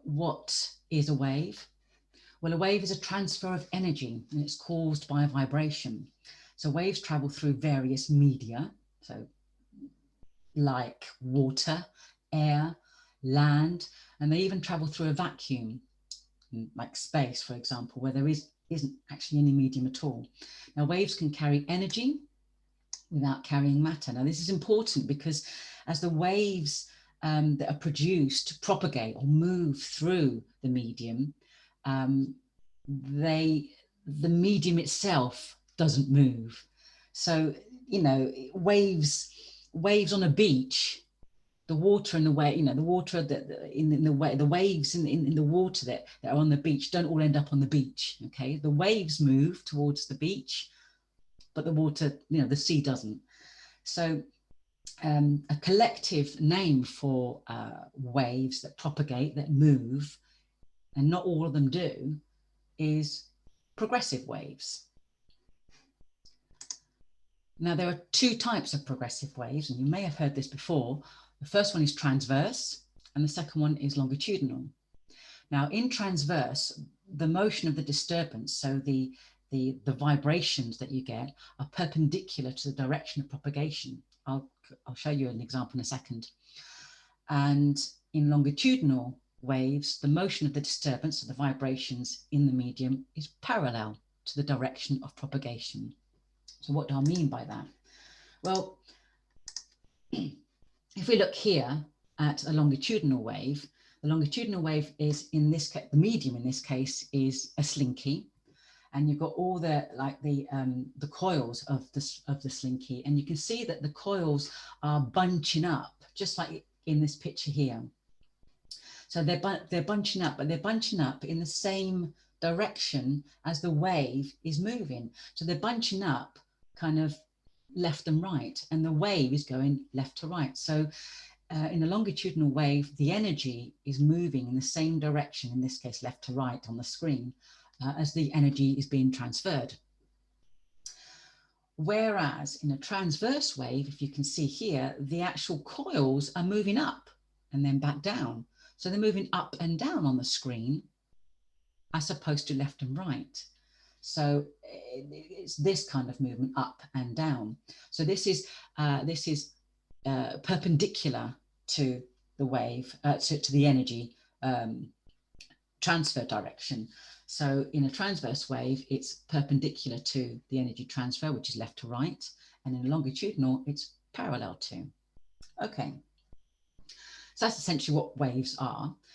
What is a wave? Well, a wave is a transfer of energy and it's caused by a vibration. So waves travel through various media, so like water, air, land, and they even travel through a vacuum, like space, for example, where there isn't actually any medium at all. Now, waves can carry energy without carrying matter. Now, this is important because as the waves that are produced propagate or move through the medium, the medium itself doesn't move. So, you know, waves on a beach, the water in the way, you know, the water that in the way, the waves in the water that are on the beach don't all end up on the beach. Okay, the waves move towards the beach, but the water, you know, the sea doesn't. So a collective name for waves that propagate, that move, and not all of them do, is progressive waves. Now, there are two types of progressive waves, and you may have heard this before. The first one is transverse, and the second one is longitudinal. Now, in transverse, the motion of the disturbance, so the vibrations that you get, are perpendicular to the direction of propagation. I'll show you an example in a second. And in longitudinal waves, the motion of the disturbance, of the vibrations in the medium, is parallel to the direction of propagation. So what do I mean by that? Well, if we look here at a longitudinal wave, the longitudinal wave is, in this case, the medium in this case is a slinky, and you've got all the coils of the slinky, and you can see that the coils are bunching up, just like in this picture here. So they're bunching up, but they're bunching up in the same direction as the wave is moving. So they're bunching up kind of left and right, and the wave is going left to right. So in a longitudinal wave, the energy is moving in the same direction, in this case left to right on the screen, as the energy is being transferred. Whereas in a transverse wave, if you can see here, the actual coils are moving up and then back down. So they're moving up and down on the screen as opposed to left and right. So it's this kind of movement up and down. So this is perpendicular to the wave, to the energy transfer direction. So in a transverse wave, it's perpendicular to the energy transfer, which is left to right. And in a longitudinal, it's parallel to. Okay. So that's essentially what waves are.